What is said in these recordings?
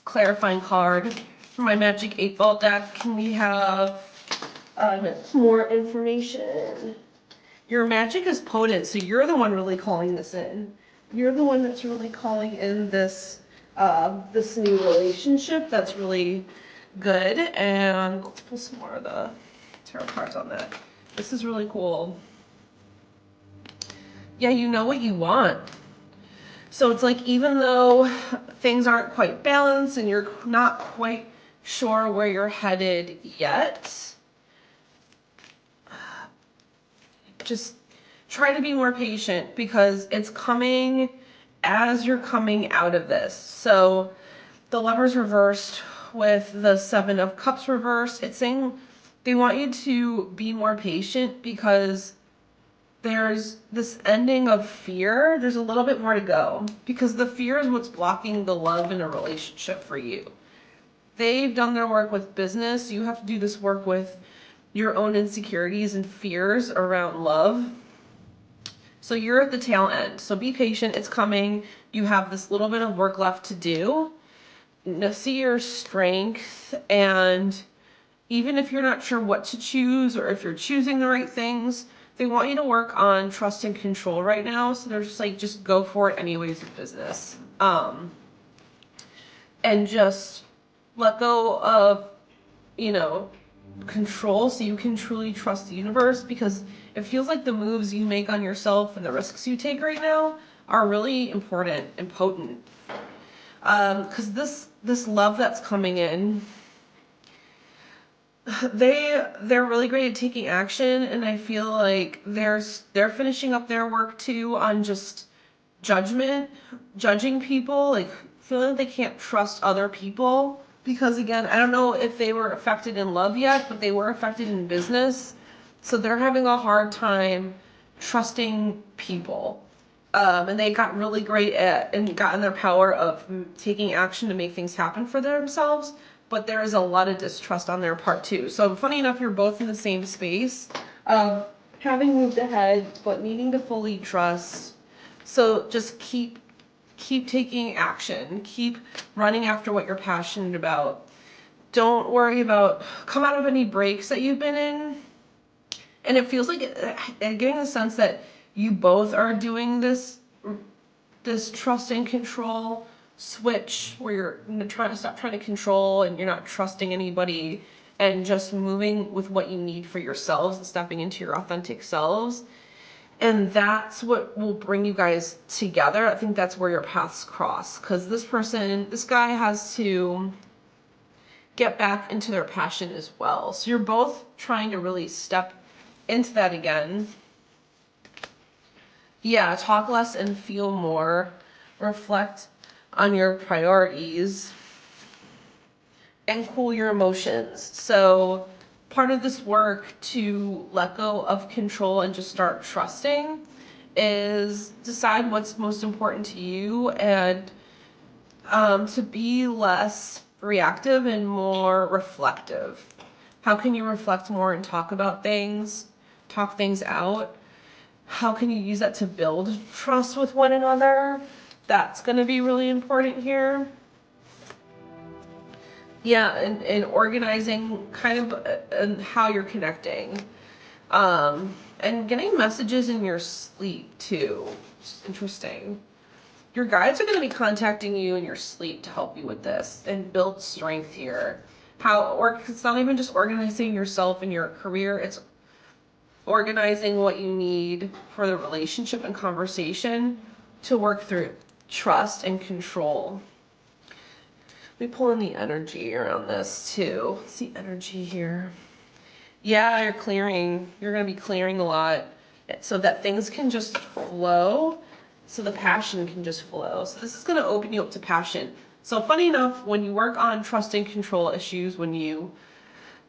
clarifying card for my Magic 8 Ball deck. Can we have more information? Your magic is potent, so you're the one really calling this in. You're the one that's really calling in this this new relationship that's really good. And let's pull some more of the tarot cards on that. This is really cool. Yeah, you know what you want. So it's like, even though things aren't quite balanced and you're not quite sure where you're headed yet, just try to be more patient, because it's coming as you're coming out of this. So the Lovers reversed with the Seven of Cups reversed, it's saying they want you to be more patient, because there's this ending of fear. There's a little bit more to go, because the fear is what's blocking the love in a relationship for you. They've done their work with business. You have to do this work with your own insecurities and fears around love. So you're at the tail end. So be patient. It's coming. You have this little bit of work left to do. Now see your strength, and even if you're not sure what to choose or if you're choosing the right things, they want you to work on trust and control right now. So they're just like, just go for it anyways with business. And just let go of, control, so you can truly trust the universe, because it feels like the moves you make on yourself and the risks you take right now are really important and potent. Because this love that's coming in, they're really great at taking action, and I feel like they're finishing up their work too on just judging people, like feeling like they can't trust other people. Because again, I don't know if they were affected in love yet, but they were affected in business. So they're having a hard time trusting people. And they got really great at and got in their power of taking action to make things happen for themselves. But there is a lot of distrust on their part too. So funny enough, you're both in the same space of having moved ahead, but needing to fully trust. So just keep taking action. Keep running after what you're passionate about. Don't worry about, come out of any breaks that you've been in. And it feels like, getting the sense that you both are doing this trust and control switch, where you're trying to stop trying to control and you're not trusting anybody, and just moving with what you need for yourselves and stepping into your authentic selves. And that's what will bring you guys together. I think that's where your paths cross, because this guy has to get back into their passion as well. So you're both trying to really step into that again. Yeah, talk less and feel more. Reflect on your priorities and cool your emotions. So part of this work to let go of control and just start trusting is decide what's most important to you, and to be less reactive and more reflective. How can you reflect more and talk about things, talk things out? How can you use that to build trust with one another? That's going to be really important here. Yeah, and organizing kind of and how you're connecting. And getting messages in your sleep too. It's interesting. Your guides are going to be contacting you in your sleep to help you with this and build strength here. It's not even just organizing yourself and your career, it's organizing what you need for the relationship and conversation to work through trust and control. Let me pull in the energy around this too. What's the energy here? Yeah, you're clearing. You're going to be clearing a lot so that things can just flow, so the passion can just flow. So this is going to open you up to passion. So funny enough, when you work on trust and control issues, when you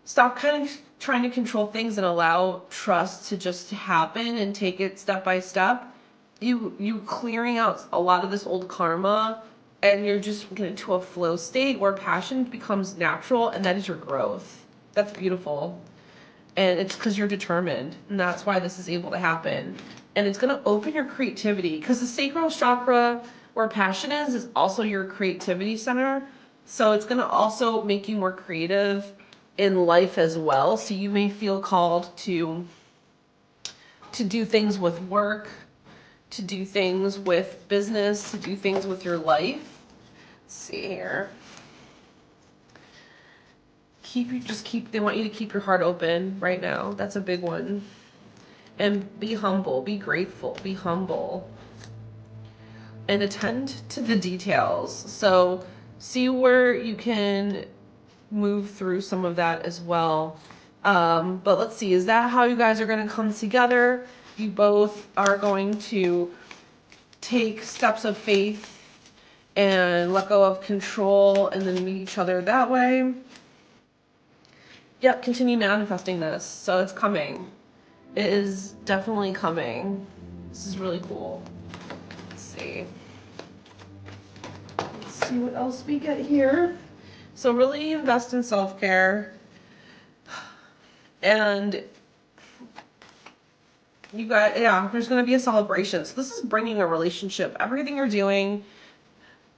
stop kind of trying to control things and allow trust to just happen and take it step by step, you clearing out a lot of this old karma, and you're just getting into a flow state where passion becomes natural, and that is your growth. That's beautiful. And it's because you're determined, and that's why this is able to happen. And it's going to open your creativity, because the sacral chakra, where passion is also your creativity center. So it's going to also make you more creative in life as well. So you may feel called to do things with work, to do things with business, to do things with your life. Let's see here. They want you to keep your heart open right now. That's a big one. And be humble, be grateful, be humble. And attend to the details. So see where you can move through some of that as well. But let's see, is that how you guys are going to come together? You both are going to take steps of faith and let go of control and then meet each other that way. Yep, continue manifesting this. So it's coming. It is definitely coming. This is really cool. Let's see. Let's see what else we get here. So really invest in self-care. And you got, yeah, there's going to be a celebration. So this is bringing a relationship. Everything you're doing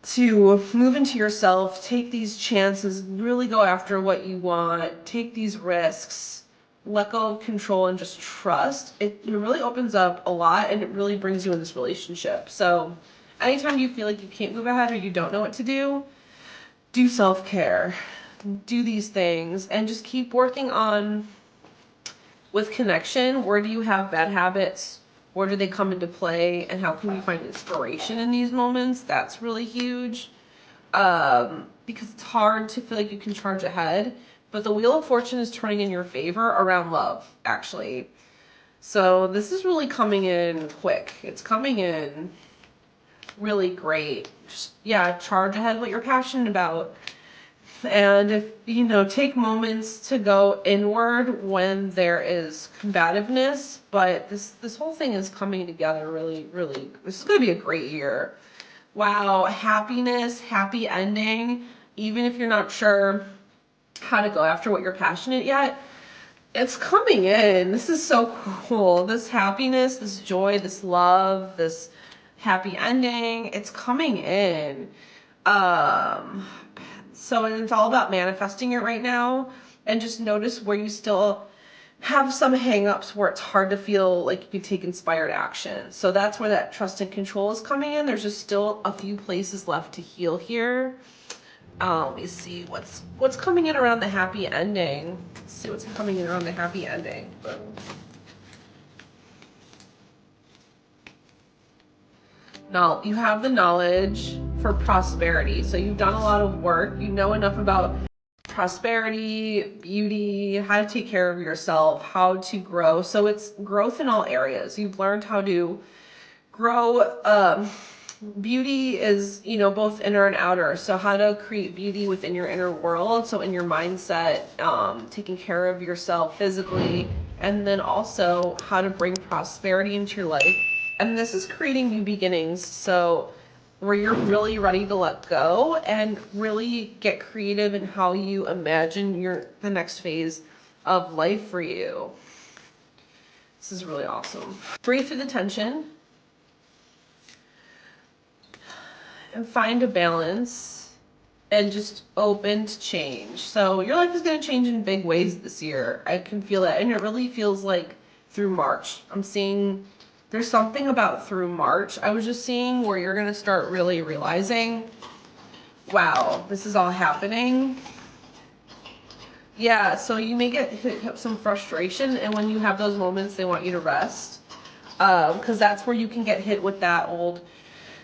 to move into yourself, take these chances, really go after what you want, take these risks, let go of control and just trust. It really opens up a lot and it really brings you in this relationship. So anytime you feel like you can't move ahead or you don't know what to do self-care, do these things, and just keep working on with connection. Where do you have bad habits? Where do they come into play? And how can you find inspiration in these moments? That's really huge. Because it's hard to feel like you can charge ahead. But the Wheel of Fortune is turning in your favor around love, actually. So this is really coming in quick. It's coming in really great. Just, yeah, charge ahead what you're passionate about. And if, take moments to go inward when there is combativeness, but this whole thing is coming together really, really. This is going to be a great year. Wow, happiness, happy ending. Even if you're not sure how to go after what you're passionate yet, it's coming in. This is so cool. This happiness, this joy, this love, this happy ending, it's coming in. So it's all about manifesting it right now, and just notice where you still have some hang-ups where it's hard to feel like you can take inspired action. So that's where that trust and control is coming in. There's just still a few places left to heal here. Let me see what's coming in around the happy ending. Let's see what's coming in around the happy ending. Now, you have the knowledge for prosperity. So you've done a lot of work. You know enough about prosperity, beauty, how to take care of yourself, how to grow. So it's growth in all areas. You've learned how to grow. Beauty is, both inner and outer. So how to create beauty within your inner world. So in your mindset, taking care of yourself physically, and then also how to bring prosperity into your life. And this is creating new beginnings. So where you're really ready to let go and really get creative in how you imagine the next phase of life for you. This is really awesome. Breathe through the tension and find a balance and just open to change. So your life is going to change in big ways this year. I can feel it. And it really feels like through March. I'm seeing there's something about through March I was just seeing where you're going to start really realizing, wow, this is all happening. Yeah, so you may get hit some frustration, and when you have those moments, they want you to rest. Because that's where you can get hit with that old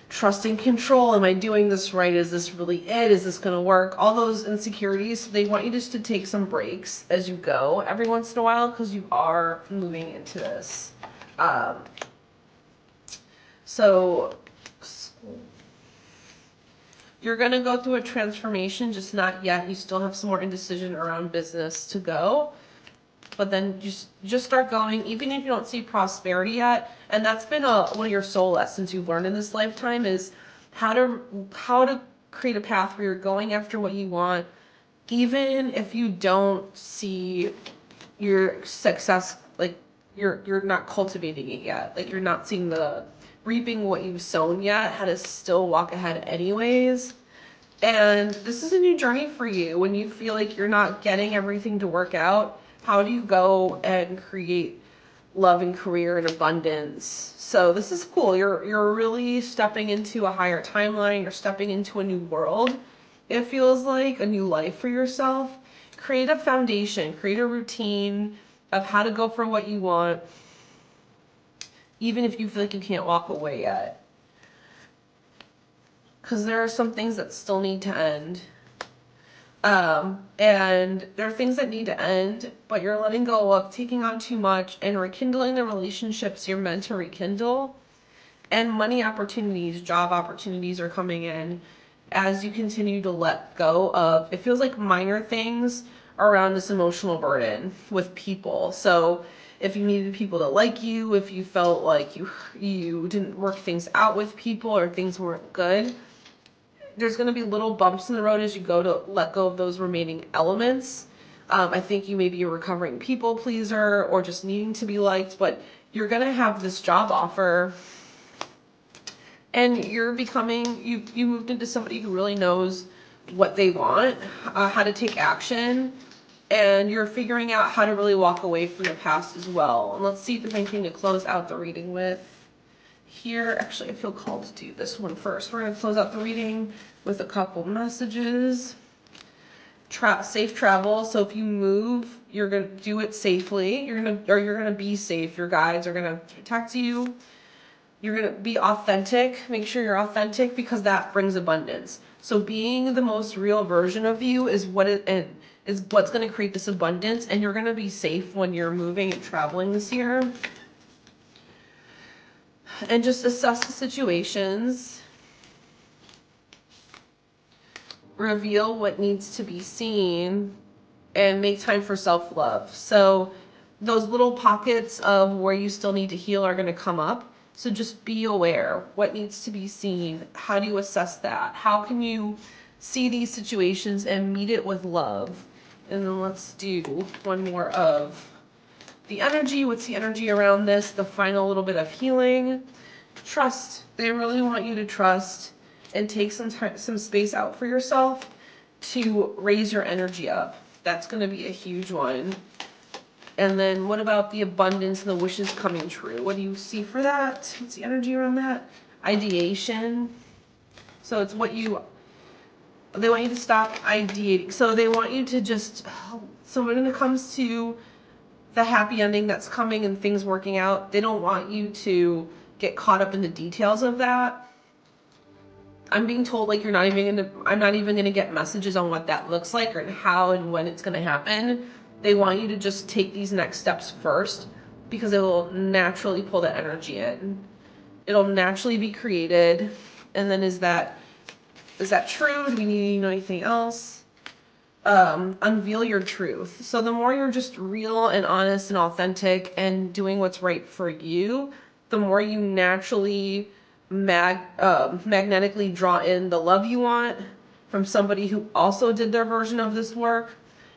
trust and control. Am I doing this right? Is this really it? Is this going to work? All those insecurities. They want you just to take some breaks as you go every once in a while, because you are moving into this. So you're going to go through a transformation, just not yet. You still have some more indecision around business to go. But then just start going, even if you don't see prosperity yet. And that's been one of your soul lessons you've learned in this lifetime, is how to create a path where you're going after what you want, even if you don't see your success, like you're not cultivating it yet, like you're not seeing reaping what you've sown yet, how to still walk ahead anyways. And this is a new journey for you. When you feel like you're not getting everything to work out, how do you go and create love and career and abundance? So this is cool. You're really stepping into a higher timeline. You're stepping into a new world. It feels like a new life for yourself. Create a foundation, create a routine of how to go for what you want, even if you feel like you can't walk away yet. Because there are some things that still need to end. And there are things that need to end, but you're letting go of taking on too much and rekindling the relationships you're meant to rekindle. And money opportunities, job opportunities are coming in as you continue to let go of, it feels like, minor things around this emotional burden with people. So if you needed people to like you, if you felt like you didn't work things out with people or things weren't good, there's going to be little bumps in the road as you go to let go of those remaining elements. I think you may be a recovering people pleaser or just needing to be liked, but you're going to have this job offer and you're becoming, you moved into somebody who really knows what they want, how to take action, and you're figuring out how to really walk away from the past as well. And let's see if there's anything to close out the reading with. Here, actually, I feel called to do this one first. We're going to close out the reading with a couple messages. Safe travel. So if you move, you're going to do it safely. You're going to be safe. Your guides are going to protect you. You're going to be authentic. Make sure you're authentic because that brings abundance. So being the most real version of you is what's going to create this abundance, and you're going to be safe when you're moving and traveling this year. And just assess the situations. Reveal what needs to be seen and make time for self-love. So those little pockets of where you still need to heal are going to come up. So just be aware. What needs to be seen? How do you assess that? How can you see these situations and meet it with love? And then let's do one more of the energy. What's the energy around this? The final little bit of healing. Trust. They really want you to trust and take some time, some space out for yourself to raise your energy up. That's going to be a huge one. And then what about the abundance and the wishes coming true? What do you see for that? What's the energy around that? Ideation. So it's they want you to stop ideating. So they want you to just, so when it comes to the happy ending that's coming and things working out, they don't want you to get caught up in the details of that. I'm being told like I'm not even gonna get messages on what that looks like or how and when it's gonna happen. They want you to just take these next steps first because it will naturally pull the energy in. It'll naturally be created. And then is that true? Do we need to know anything else? Unveil your truth. So the more you're just real and honest and authentic and doing what's right for you, the more you naturally magnetically draw in the love you want from somebody who also did their version of this work,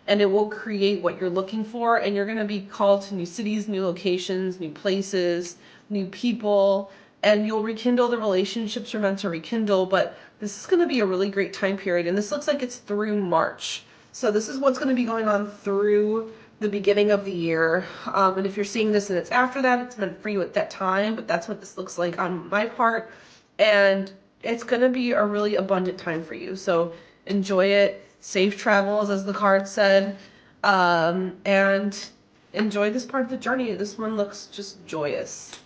and it will create what you're looking for, and you're going to be called to new cities, new locations, new places, new people, and you'll rekindle the relationships you're meant to rekindle. But this is going to be a really great time period, and this looks like it's through March. So this is what's going to be going on through the beginning of the year. And if you're seeing this and it's after that, it's meant for you at that time, but that's what this looks like on my part. And it's going to be a really abundant time for you. So enjoy it. Safe travels, as the card said. And enjoy this part of the journey. This one looks just joyous.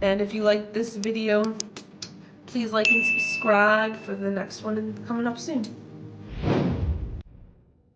And if you like this video, please like and subscribe for the next one coming up soon.